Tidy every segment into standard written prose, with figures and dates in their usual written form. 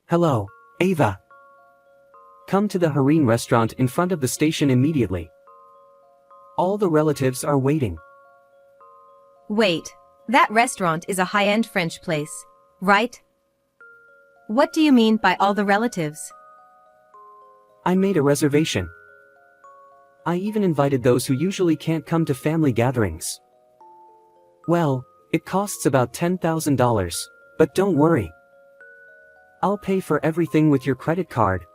Hello, Ava. Come to the Hareen restaurant in front of the station immediately. All the relatives are waiting. Wait, that restaurant is a high-end French place, right? What do you mean by all the relatives? I made a reservation. I even invited those who usually can't come to family gatherings. Well, it costs about $10,000, but don't worry. I'll pay for everything with your credit card.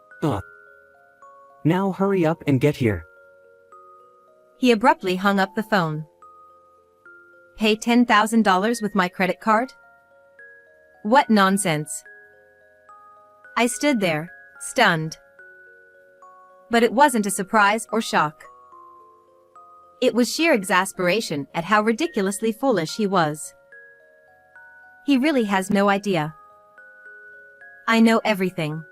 Now hurry up and get here. He abruptly hung up the phone. Pay $10,000 with my credit card? What nonsense. I stood there, stunned. But it wasn't a surprise or shock. It was sheer exasperation at how ridiculously foolish he was. He really has no idea. I know everything.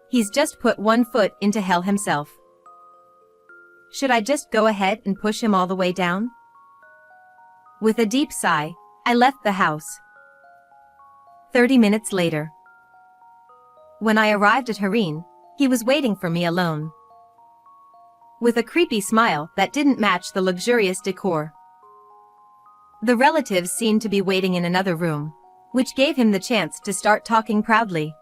He's just put one foot into hell himself. Should I just go ahead and push him all the way down? With a deep sigh, I left the house. 30 minutes later. When I arrived at Hareen, he was waiting for me alone. With a creepy smile that didn't match the luxurious decor. The relatives seemed to be waiting in another room, which gave him the chance to start talking proudly.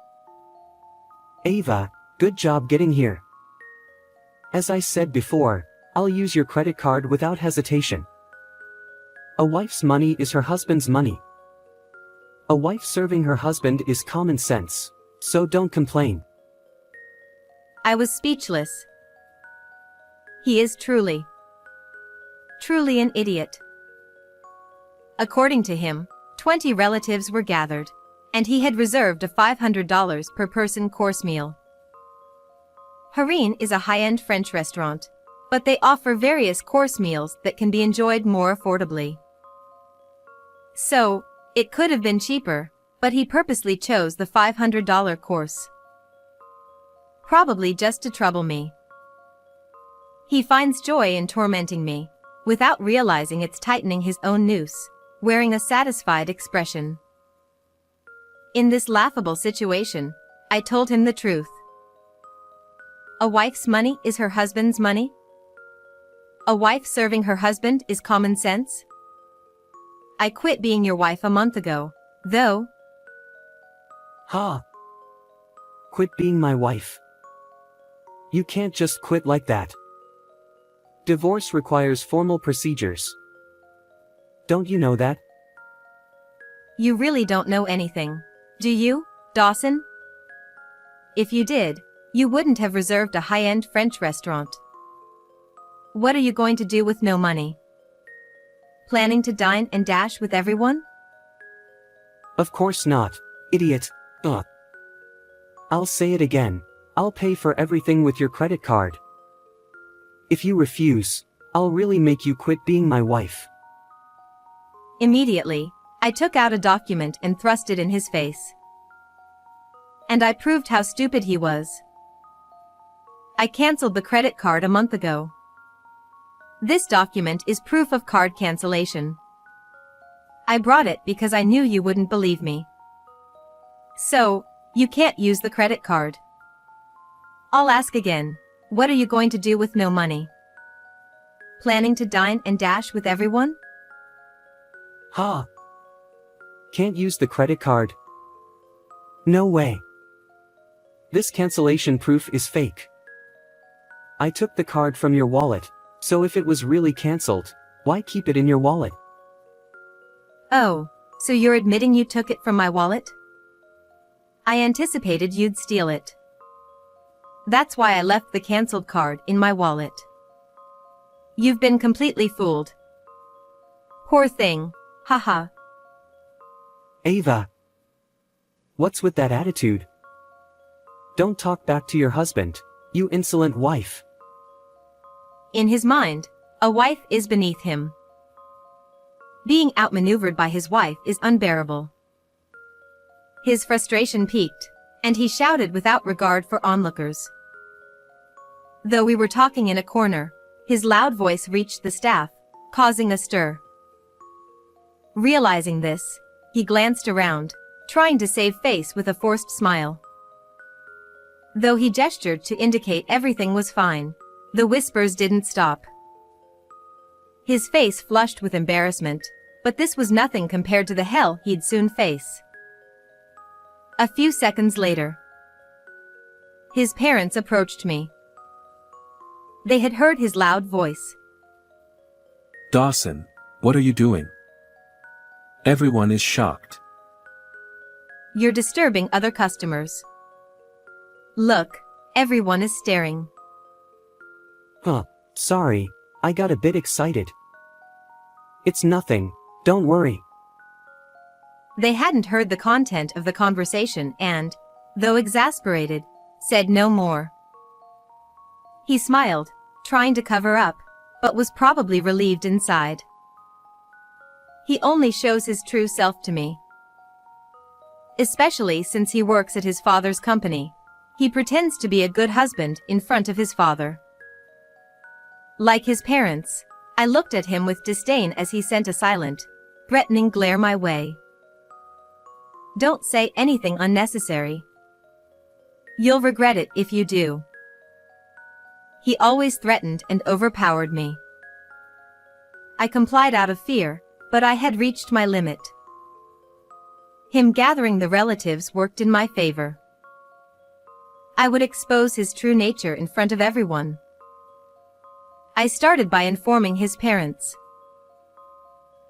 Ava, good job getting here. As I said before, I'll use your credit card without hesitation. A wife's money is her husband's money. A wife serving her husband is common sense, so don't complain. I was speechless. He is truly an idiot. According to him, 20 relatives were gathered, and he had reserved a $500 per person course meal. Hareen is a high-end French restaurant, but they offer various course meals that can be enjoyed more affordably. So, it could have been cheaper, but he purposely chose the $500 course. Probably just to trouble me. He finds joy in tormenting me, without realizing it's tightening his own noose, wearing a satisfied expression. In this laughable situation, I told him the truth. A wife's money is her husband's money? A wife serving her husband is common sense? I quit being your wife a month ago, though. Ha! Quit being my wife. You can't just quit like that. Divorce requires formal procedures. Don't you know that? You really don't know anything, do you, Dawson? If you did, you wouldn't have reserved a high-end French restaurant. What are you going to do with no money? Planning to dine and dash with everyone? Of course not, idiot. I'll say it again, I'll pay for everything with your credit card. If you refuse, I'll really make you quit being my wife. Immediately, I took out a document and thrust it in his face. And I proved how stupid he was. I canceled the credit card a month ago. This document is proof of card cancellation. I brought it because I knew you wouldn't believe me. So, you can't use the credit card. I'll ask again, what are you going to do with no money? Planning to dine and dash with everyone? Ha! Can't use the credit card? No way. This cancellation proof is fake. I took the card from your wallet, so if it was really cancelled, why keep it in your wallet? Oh, so you're admitting you took it from my wallet? I anticipated you'd steal it. That's why I left the cancelled card in my wallet. You've been completely fooled. Poor thing, haha. Ava. What's with that attitude? Don't talk back to your husband, you insolent wife. In his mind, a wife is beneath him. Being outmaneuvered by his wife is unbearable. His frustration peaked, and he shouted without regard for onlookers. Though we were talking in a corner, his loud voice reached the staff, causing a stir. Realizing this, he glanced around, trying to save face with a forced smile. Though he gestured to indicate everything was fine, the whispers didn't stop. His face flushed with embarrassment, but this was nothing compared to the hell he'd soon face. A few seconds later, his parents approached me. They had heard his loud voice. Dawson, what are you doing? Everyone is shocked. You're disturbing other customers. Look, everyone is staring. Sorry, I got a bit excited. It's nothing, don't worry. They hadn't heard the content of the conversation and, though exasperated, said no more. He smiled, trying to cover up, but was probably relieved inside. He only shows his true self to me. Especially since he works at his father's company. He pretends to be a good husband in front of his father. Like his parents, I looked at him with disdain as he sent a silent, threatening glare my way. Don't say anything unnecessary. You'll regret it if you do. He always threatened and overpowered me. I complied out of fear, but I had reached my limit. Him gathering the relatives worked in my favor. I would expose his true nature in front of everyone. I started by informing his parents.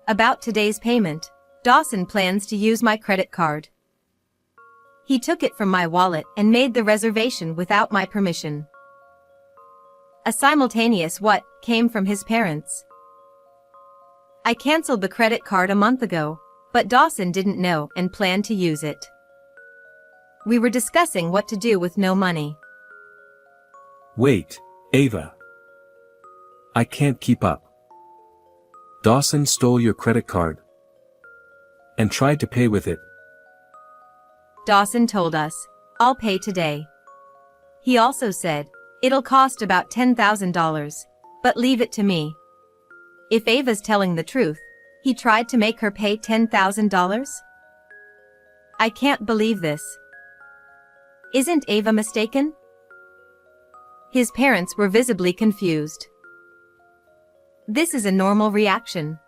About today's payment, Dawson plans to use my credit card. He took it from my wallet and made the reservation without my permission. A simultaneous what came from his parents. I canceled the credit card a month ago, but Dawson didn't know and planned to use it. We were discussing what to do with no money. Wait, Ava. I can't keep up. Dawson stole your credit card and tried to pay with it. Dawson told us, I'll pay today. He also said, it'll cost about $10,000, but leave it to me. If Ava's telling the truth, he tried to make her pay $10,000? I can't believe this. Isn't Ava mistaken? His parents were visibly confused. This is a normal reaction.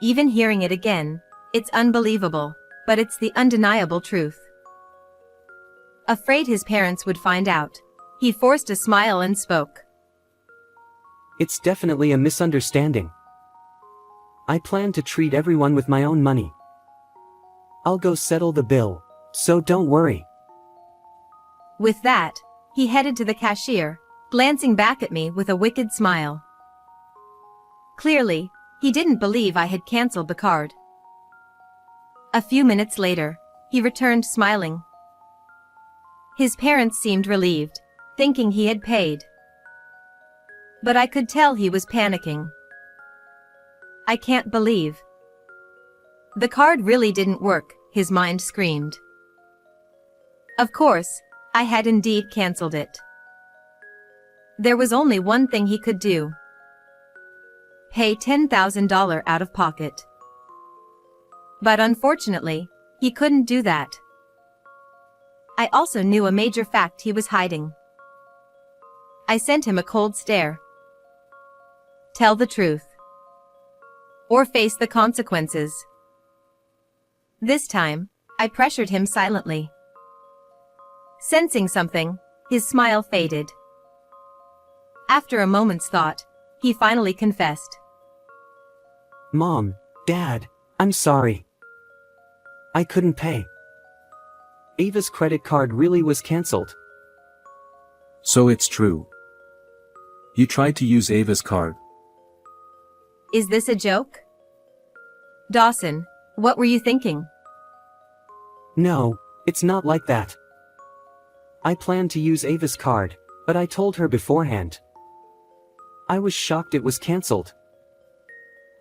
Even hearing it again, it's unbelievable, but it's the undeniable truth. Afraid his parents would find out, he forced a smile and spoke. It's definitely a misunderstanding. I plan to treat everyone with my own money. I'll go settle the bill, so don't worry. With that, he headed to the cashier, glancing back at me with a wicked smile. Clearly, he didn't believe I had canceled the card. A few minutes later, he returned smiling. His parents seemed relieved, thinking he had paid. But I could tell he was panicking. I can't believe. The card really didn't work, his mind screamed. Of course, I had indeed canceled it. There was only one thing he could do. Pay $10,000 out of pocket. But unfortunately, he couldn't do that. I also knew a major fact he was hiding. I sent him a cold stare. Tell the truth. Or face the consequences. This time, I pressured him silently. Sensing something, his smile faded. After a moment's thought, he finally confessed. Mom, Dad, I'm sorry. I couldn't pay. Ava's credit card really was canceled. So it's true. You tried to use Ava's card. Is this a joke? Dawson, what were you thinking? No, it's not like that. I planned to use Ava's card, but I told her beforehand. I was shocked it was canceled.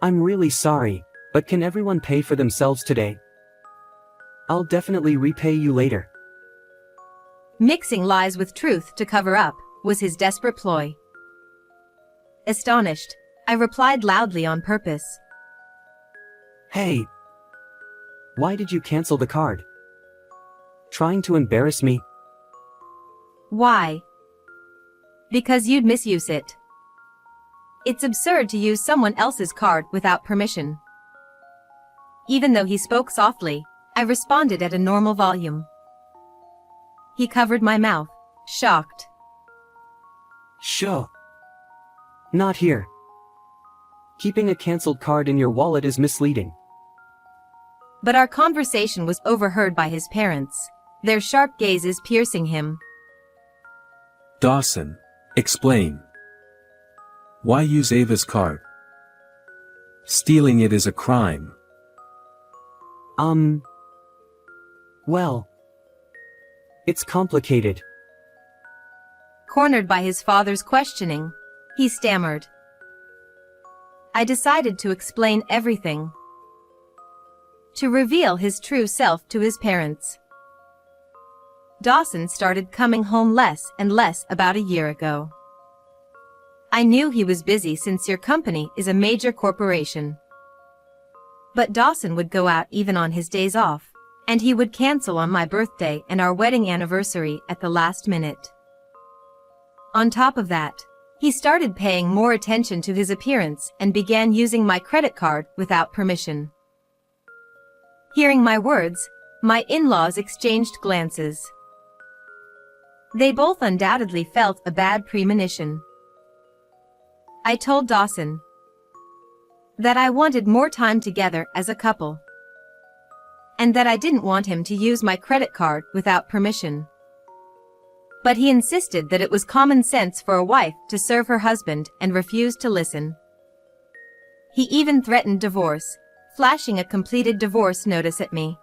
I'm really sorry, but can everyone pay for themselves today? I'll definitely repay you later. Mixing lies with truth to cover up was his desperate ploy. Astonished, I replied loudly on purpose. Hey! Why did you cancel the card? Trying to embarrass me? Why? Because you'd misuse it. It's absurd to use someone else's card without permission. Even though he spoke softly, I responded at a normal volume. He covered my mouth, shocked. Sure. Not here. Keeping a cancelled card in your wallet is misleading. But our conversation was overheard by his parents, their sharp gazes piercing him. Dawson, explain. Why use Ava's card? Stealing it is a crime. Well. It's complicated. Cornered by his father's questioning, he stammered. I decided to explain everything. To reveal his true self to his parents. Dawson started coming home less and less about a year ago. I knew he was busy since your company is a major corporation. But Dawson would go out even on his days off, and he would cancel on my birthday and our wedding anniversary at the last minute. On top of that, he started paying more attention to his appearance and began using my credit card without permission. Hearing my words, my in-laws exchanged glances. They both undoubtedly felt a bad premonition. I told Dawson that I wanted more time together as a couple, and that I didn't want him to use my credit card without permission. But he insisted that it was common sense for a wife to serve her husband and refused to listen. He even threatened divorce, flashing a completed divorce notice at me.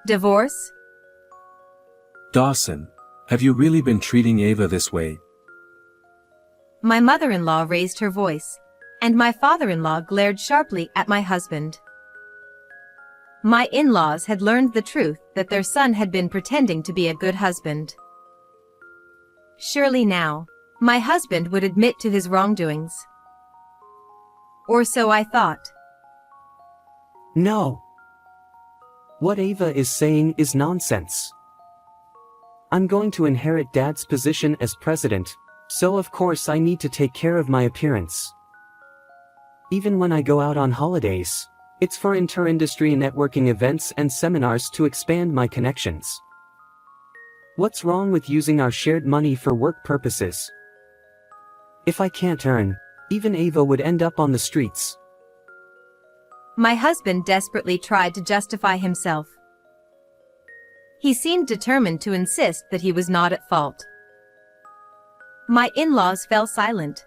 Divorce? Dawson, have you really been treating Ava this way? My mother-in-law raised her voice, and my father-in-law glared sharply at my husband. My in-laws had learned the truth that their son had been pretending to be a good husband. Surely now, my husband would admit to his wrongdoings. Or so I thought. No. What Ava is saying is nonsense. I'm going to inherit Dad's position as president, so of course I need to take care of my appearance. Even when I go out on holidays, it's for inter-industry networking events and seminars to expand my connections. What's wrong with using our shared money for work purposes? If I can't earn, even Ava would end up on the streets. My husband desperately tried to justify himself. He seemed determined to insist that he was not at fault. My in-laws fell silent.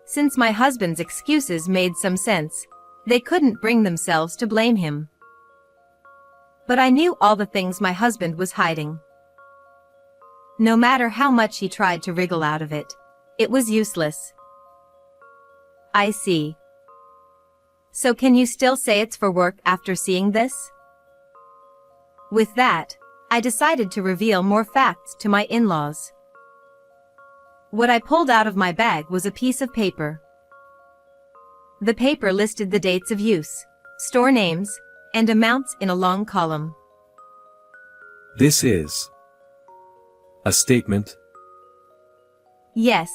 Since my husband's excuses made some sense, they couldn't bring themselves to blame him. But I knew all the things my husband was hiding. No matter how much he tried to wriggle out of it, it was useless. I see. So can you still say it's for work after seeing this? With that, I decided to reveal more facts to my in-laws. What I pulled out of my bag was a piece of paper. The paper listed the dates of use, store names, and amounts in a long column. This is a statement. Yes,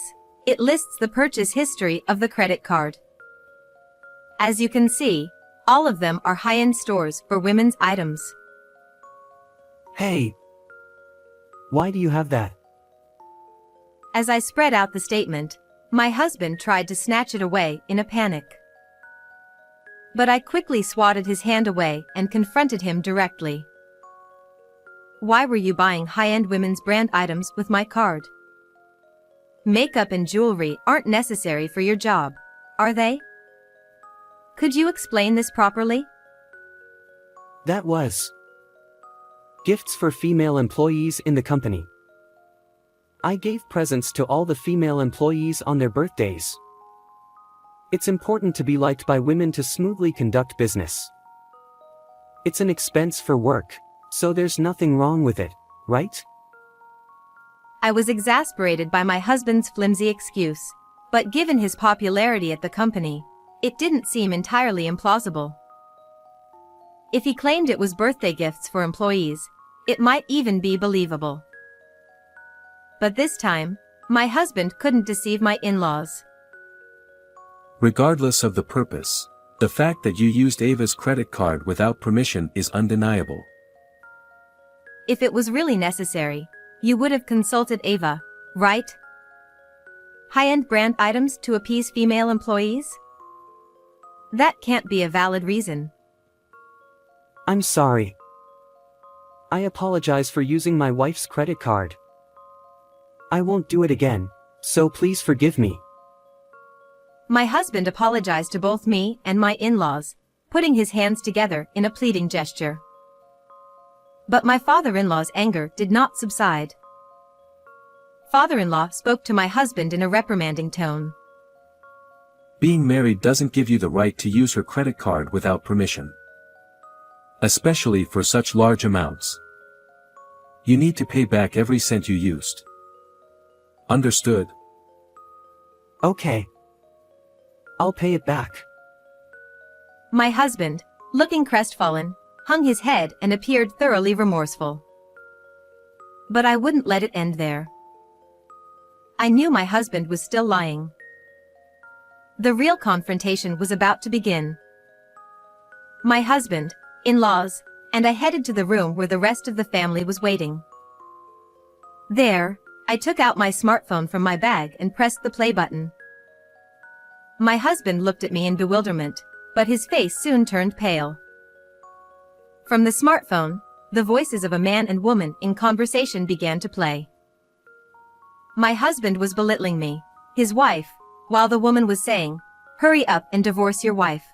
it lists the purchase history of the credit card. As you can see, all of them are high-end stores for women's items. Hey! Why do you have that? As I spread out the statement, my husband tried to snatch it away in a panic. But I quickly swatted his hand away and confronted him directly. Why were you buying high-end women's brand items with my card? Makeup and jewelry aren't necessary for your job, are they? Could you explain this properly? That was gifts for female employees in the company. I gave presents to all the female employees on their birthdays. It's important to be liked by women to smoothly conduct business. It's an expense for work, so there's nothing wrong with it, right? I was exasperated by my husband's flimsy excuse, but given his popularity at the company, it didn't seem entirely implausible. If he claimed it was birthday gifts for employees, it might even be believable. But this time, my husband couldn't deceive my in-laws. Regardless of the purpose, the fact that you used Ava's credit card without permission is undeniable. If it was really necessary, you would have consulted Ava, right? High-end brand items to appease female employees? That can't be a valid reason. I'm sorry. I apologize for using my wife's credit card. I won't do it again, so please forgive me. My husband apologized to both me and my in-laws, putting his hands together in a pleading gesture. But my father-in-law's anger did not subside. Father-in-law spoke to my husband in a reprimanding tone. Being married doesn't give you the right to use her credit card without permission. Especially for such large amounts. You need to pay back every cent you used. Understood? Okay. I'll pay it back. My husband, looking crestfallen, hung his head and appeared thoroughly remorseful. But I wouldn't let it end there. I knew my husband was still lying. The real confrontation was about to begin. My husband, in-laws, and I headed to the room where the rest of the family was waiting. There, I took out my smartphone from my bag and pressed the play button. My husband looked at me in bewilderment, but his face soon turned pale. From the smartphone, the voices of a man and woman in conversation began to play. My husband was belittling me, his wife, while the woman was saying, "Hurry up and divorce your wife."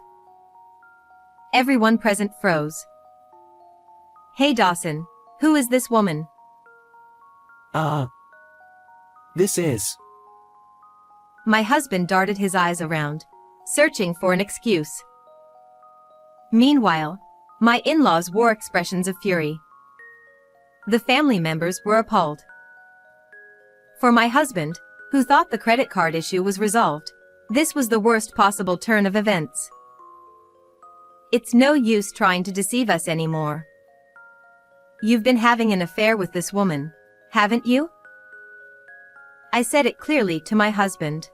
Everyone present froze. "Hey Dawson, who is this woman?" This is. My husband darted his eyes around, searching for an excuse. Meanwhile, my in-laws wore expressions of fury. The family members were appalled. For my husband, who thought the credit card issue was resolved, this was the worst possible turn of events. It's no use trying to deceive us anymore. You've been having an affair with this woman, haven't you? I said it clearly to my husband.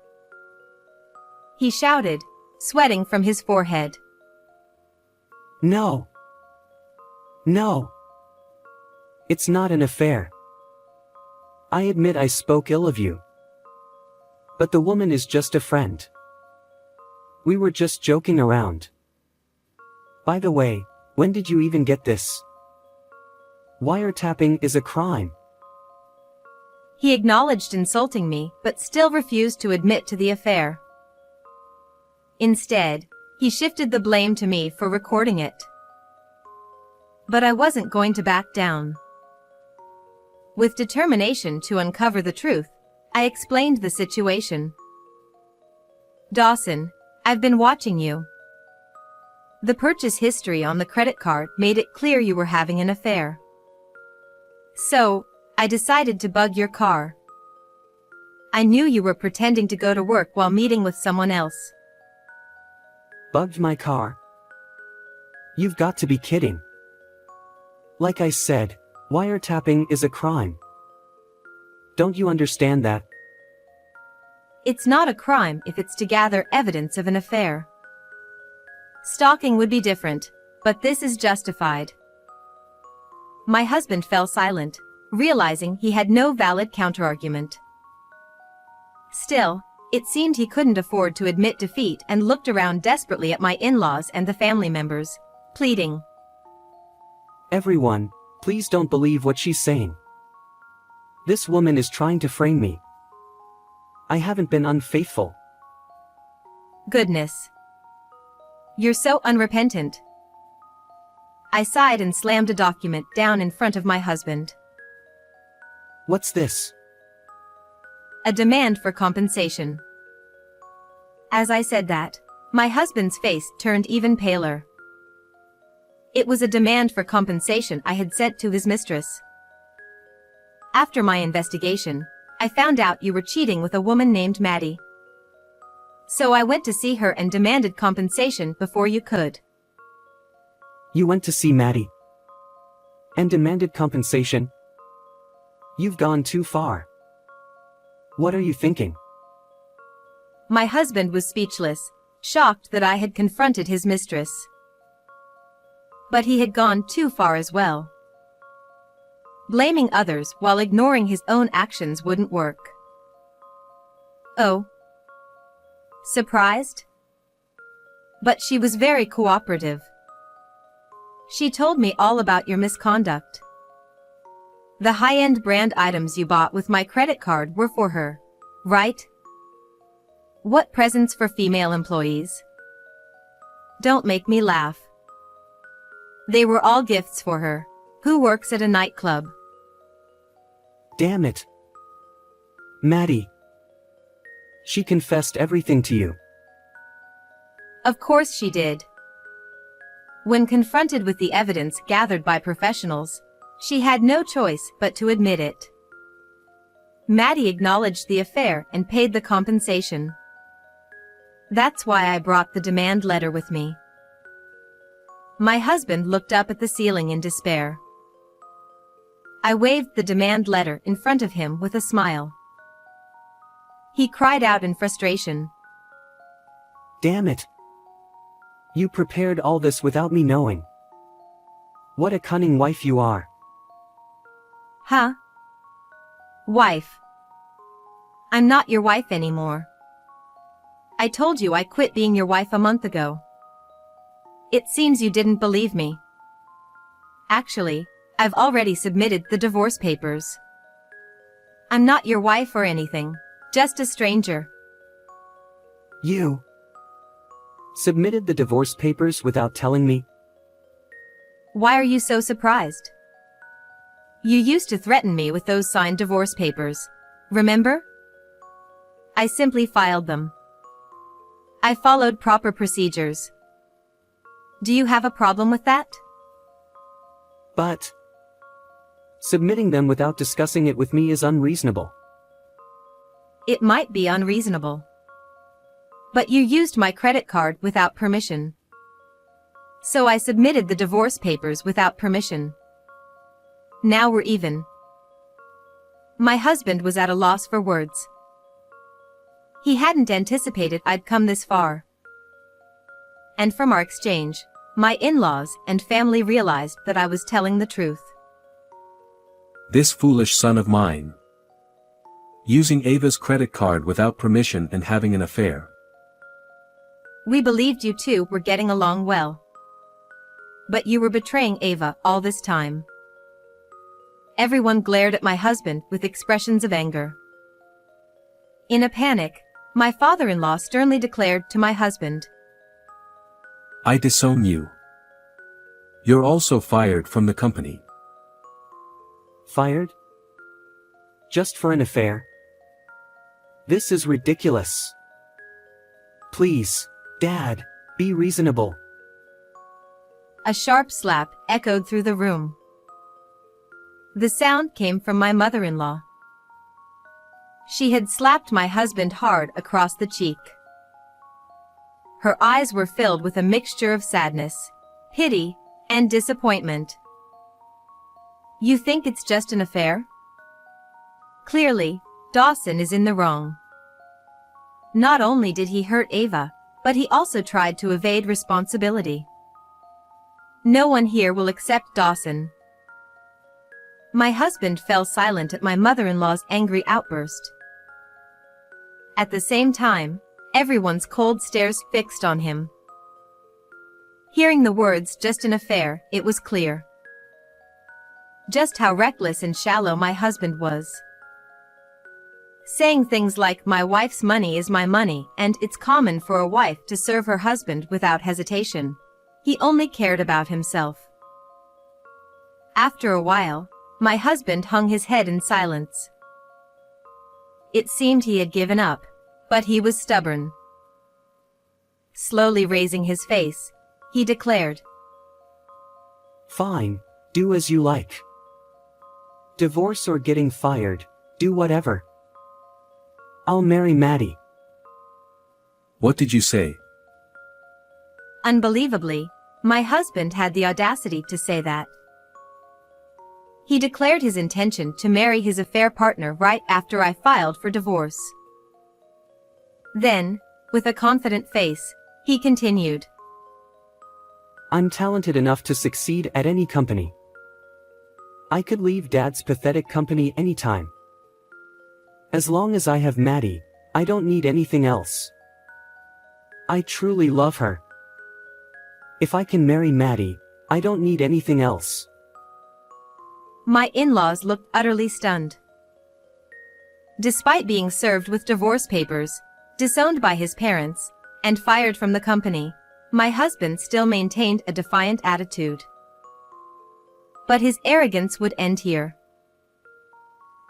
He shouted, sweating from his forehead. No. No. It's not an affair. I admit I spoke ill of you. But the woman is just a friend. We were just joking around. By the way, when did you even get this? Wiretapping is a crime. He acknowledged insulting me, but still refused to admit to the affair. Instead, he shifted the blame to me for recording it. But I wasn't going to back down. With determination to uncover the truth, I explained the situation. "Dawson, I've been watching you. The purchase history on the credit card made it clear you were having an affair. So, I decided to bug your car. I knew you were pretending to go to work while meeting with someone else." Bugged my car? You've got to be kidding. Like I said, wiretapping is a crime. Don't you understand that? It's not a crime if it's to gather evidence of an affair. Stalking would be different, but this is justified. My husband fell silent, realizing he had no valid counterargument. Still, it seemed he couldn't afford to admit defeat and looked around desperately at my in-laws and the family members, pleading. Everyone, please don't believe what she's saying. This woman is trying to frame me. I haven't been unfaithful. Goodness. You're so unrepentant. I sighed and slammed a document down in front of my husband. What's this? A demand for compensation. As I said that, my husband's face turned even paler. It was a demand for compensation I had sent to his mistress. After my investigation, I found out you were cheating with a woman named Maddie. So I went to see her and demanded compensation before you could. You went to see Maddie and demanded compensation? You've gone too far. What are you thinking? My husband was speechless, shocked that I had confronted his mistress. But he had gone too far as well. Blaming others while ignoring his own actions wouldn't work. Oh. Surprised? But she was very cooperative. She told me all about your misconduct. The high-end brand items you bought with my credit card were for her, right? What presents for female employees? Don't make me laugh. They were all gifts for her, who works at a nightclub. Damn it. Maddie. She confessed everything to you. Of course she did. When confronted with the evidence gathered by professionals, she had no choice but to admit it. Maddie acknowledged the affair and paid the compensation. That's why I brought the demand letter with me. My husband looked up at the ceiling in despair. I waved the demand letter in front of him with a smile. He cried out in frustration. Damn it. You prepared all this without me knowing. What a cunning wife you are. Huh? Wife. I'm not your wife anymore. I told you I quit being your wife a month ago. It seems you didn't believe me. Actually, I've already submitted the divorce papers. I'm not your wife or anything, just a stranger. You submitted the divorce papers without telling me? Why are you so surprised? You used to threaten me with those signed divorce papers, remember? I simply filed them. I followed proper procedures. Do you have a problem with that? But submitting them without discussing it with me is unreasonable. It might be unreasonable. But you used my credit card without permission. So I submitted the divorce papers without permission. Now we're even. My husband was at a loss for words. He hadn't anticipated I'd come this far. And from our exchange, my in-laws and family realized that I was telling the truth. This foolish son of mine. Using Ava's credit card without permission and having an affair. We believed you two were getting along well. But you were betraying Ava all this time. Everyone glared at my husband with expressions of anger. In a panic, my father-in-law sternly declared to my husband, I disown you. You're also fired from the company. Fired? Just for an affair? This is ridiculous. Please, Dad, be reasonable. A sharp slap echoed through the room. The sound came from my mother-in-law. She had slapped my husband hard across the cheek. Her eyes were filled with a mixture of sadness, pity, and disappointment. You think it's just an affair? Clearly, Dawson is in the wrong. Not only did he hurt Ava, but he also tried to evade responsibility. No one here will accept Dawson. My husband fell silent at my mother-in-law's angry outburst. At the same time, everyone's cold stares fixed on him. Hearing the words "just an affair," it was clear just how reckless and shallow my husband was. Saying things like "my wife's money is my money" and "it's common for a wife to serve her husband" without hesitation. He only cared about himself. After a while, my husband hung his head in silence. It seemed he had given up, but he was stubborn. Slowly raising his face, he declared, Fine, do as you like. Divorce or getting fired, do whatever. I'll marry Maddie. What did you say? Unbelievably, My husband had the audacity to say that. He declared his intention to marry his affair partner right after I filed for divorce. Then, with a confident face, he continued. I'm talented enough to succeed at any company. I could leave Dad's pathetic company anytime. As long as I have Maddie, I don't need anything else. I truly love her. If I can marry Maddie, I don't need anything else. My in-laws looked utterly stunned. Despite being served with divorce papers, disowned by his parents, and fired from the company, my husband still maintained a defiant attitude. But his arrogance would end here.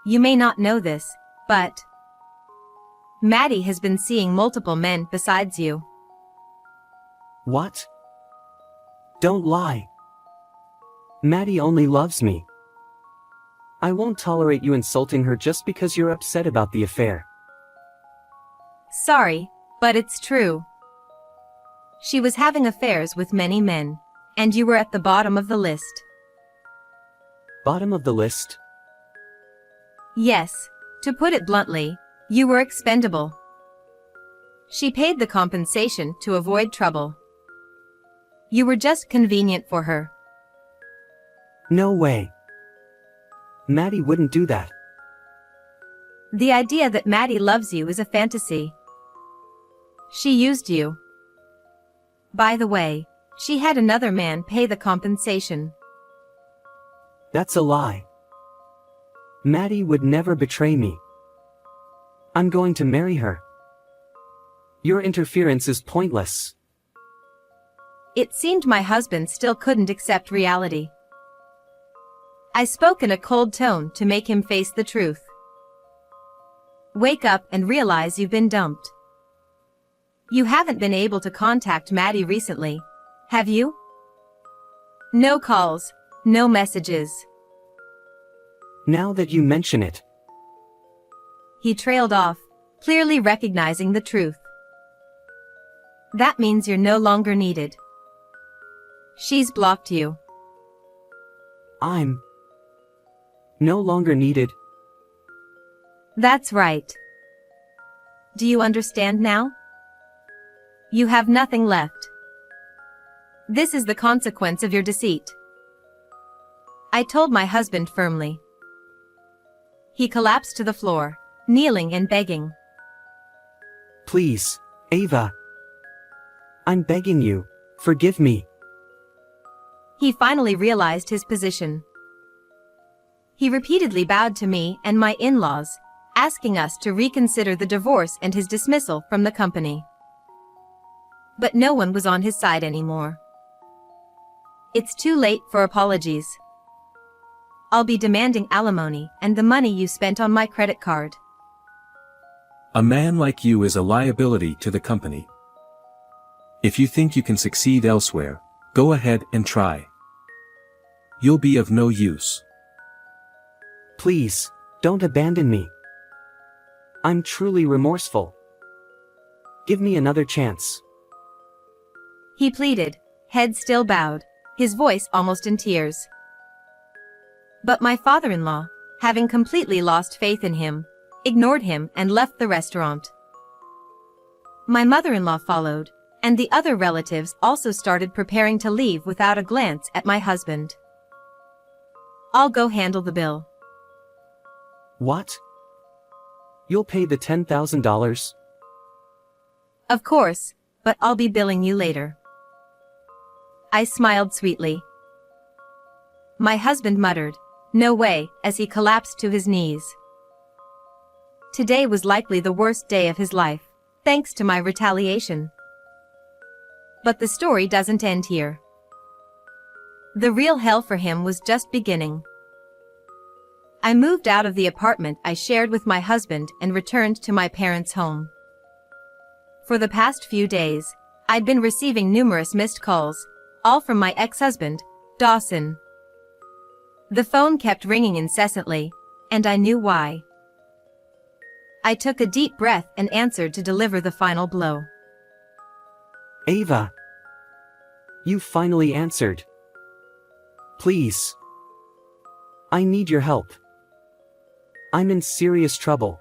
You may not know this, but Maddie has been seeing multiple men besides you. What? Don't lie. Maddie only loves me. I won't tolerate you insulting her just because you're upset about the affair. Sorry, but it's true. She was having affairs with many men, and you were at the bottom of the list. Bottom of the list? Yes, to put it bluntly, you were expendable. She paid the compensation to avoid trouble. You were just convenient for her. No way. Maddie wouldn't do that. The idea that Maddie loves you is a fantasy. She used you. By the way, she had another man pay the compensation. That's a lie. Maddie would never betray me. I'm going to marry her. Your interference is pointless. It seemed my husband still couldn't accept reality. I spoke in a cold tone to make him face the truth. Wake up and realize you've been dumped. You haven't been able to contact Maddie recently, have you? No calls, no messages. Now that you mention it. He trailed off, clearly recognizing the truth. That means you're no longer needed. She's blocked you. I'm no longer needed. That's right. Do you understand now? You have nothing left. This is the consequence of your deceit. I told my husband firmly. He collapsed to the floor, kneeling and begging. Please, Ava. I'm begging you, forgive me. He finally realized his position. He repeatedly bowed to me and my in-laws, asking us to reconsider the divorce and his dismissal from the company. But no one was on his side anymore. It's too late for apologies. I'll be demanding alimony and the money you spent on my credit card. A man like you is a liability to the company. If you think you can succeed elsewhere, go ahead and try. You'll be of no use. Please, don't abandon me. I'm truly remorseful. Give me another chance. He pleaded, head still bowed, his voice almost in tears. But my father-in-law, having completely lost faith in him, ignored him and left the restaurant. My mother-in-law followed, and the other relatives also started preparing to leave without a glance at my husband. I'll go handle the bill. What? You'll pay the $10,000? Of course, but I'll be billing you later. I smiled sweetly. My husband muttered, "No way," as he collapsed to his knees. Today was likely the worst day of his life, thanks to my retaliation. But the story doesn't end here. The real hell for him was just beginning. I moved out of the apartment I shared with my husband and returned to my parents' home. For the past few days, I'd been receiving numerous missed calls, all from my ex-husband, Dawson. The phone kept ringing incessantly, and I knew why. I took a deep breath and answered to deliver the final blow. Ava. You finally answered. Please. I need your help. I'm in serious trouble.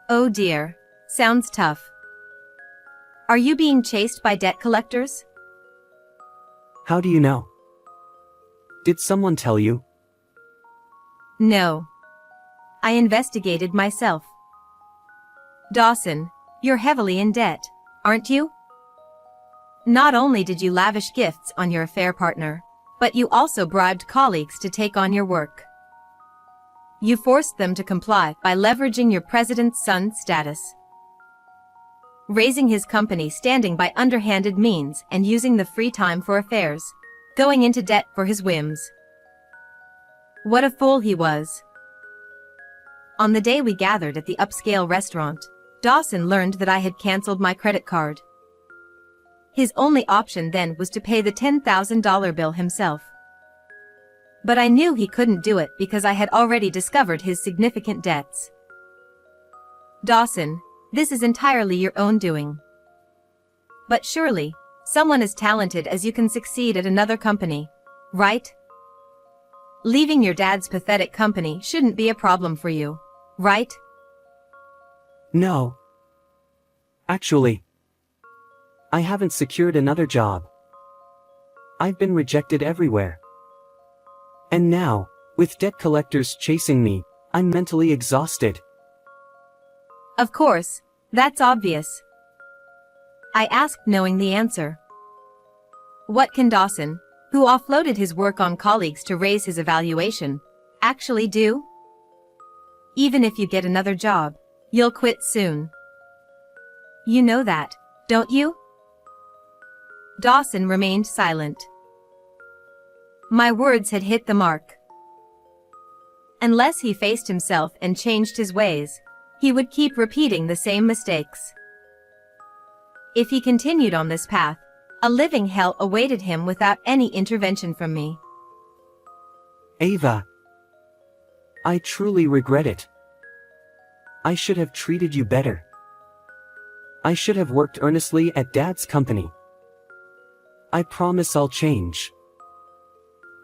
Oh dear. Sounds tough. Are you being chased by debt collectors? How do you know? Did someone tell you? No. I investigated myself. Dawson, you're heavily in debt, aren't you? Not only did you lavish gifts on your affair partner, but you also bribed colleagues to take on your work. You forced them to comply by leveraging your president's son status, raising his company standing by underhanded means and using the free time for affairs, going into debt for his whims. What a fool he was. On the day we gathered at the upscale restaurant, Dawson learned that I had canceled my credit card. His only option then was to pay the $10,000 bill himself. But I knew he couldn't do it because I had already discovered his significant debts. Dawson, this is entirely your own doing. But surely, someone as talented as you can succeed at another company, right? Leaving your dad's pathetic company shouldn't be a problem for you, right? No. Actually, I haven't secured another job. I've been rejected everywhere. And now, with debt collectors chasing me, I'm mentally exhausted. Of course, that's obvious. I asked knowing the answer. What can Dawson, who offloaded his work on colleagues to raise his evaluation, actually do? Even if you get another job, you'll quit soon. You know that, don't you? Dawson remained silent. My words had hit the mark. Unless he faced himself and changed his ways, he would keep repeating the same mistakes. If he continued on this path, a living hell awaited him without any intervention from me. Ava. I truly regret it. I should have treated you better. I should have worked earnestly at Dad's company. I promise I'll change.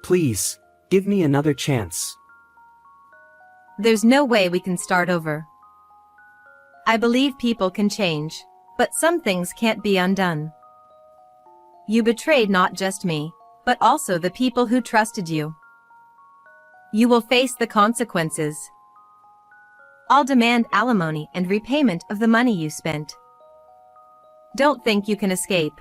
Please, give me another chance. There's no way we can start over. I believe people can change, but some things can't be undone. You betrayed not just me, but also the people who trusted you. You will face the consequences. I'll demand alimony and repayment of the money you spent. Don't think you can escape.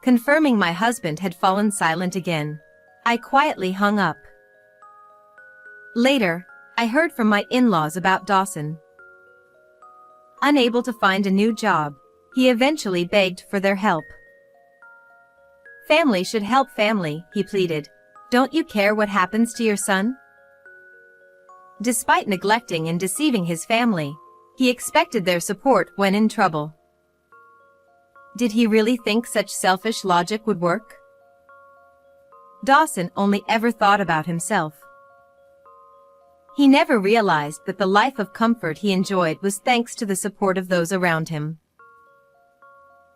Confirming my husband had fallen silent again, I quietly hung up. Later, I heard from my in-laws about Dawson. Unable to find a new job, he eventually begged for their help. Family should help family, he pleaded. Don't you care what happens to your son? Despite neglecting and deceiving his family, he expected their support when in trouble. Did he really think such selfish logic would work? Dawson only ever thought about himself. He never realized that the life of comfort he enjoyed was thanks to the support of those around him.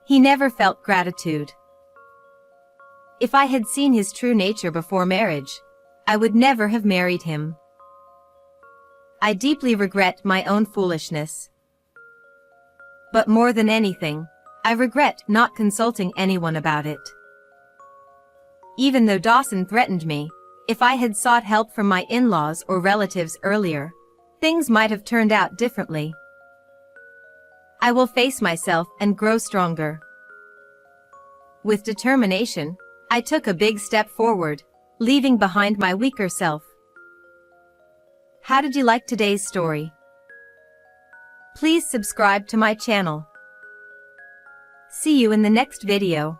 He never felt gratitude. If I had seen his true nature before marriage, I would never have married him. I deeply regret my own foolishness. But more than anything, I regret not consulting anyone about it. Even though Dawson threatened me, if I had sought help from my in-laws or relatives earlier, things might have turned out differently. I will face myself and grow stronger. With determination, I took a big step forward, leaving behind my weaker self. How did you like today's story? Please subscribe to my channel. See you in the next video.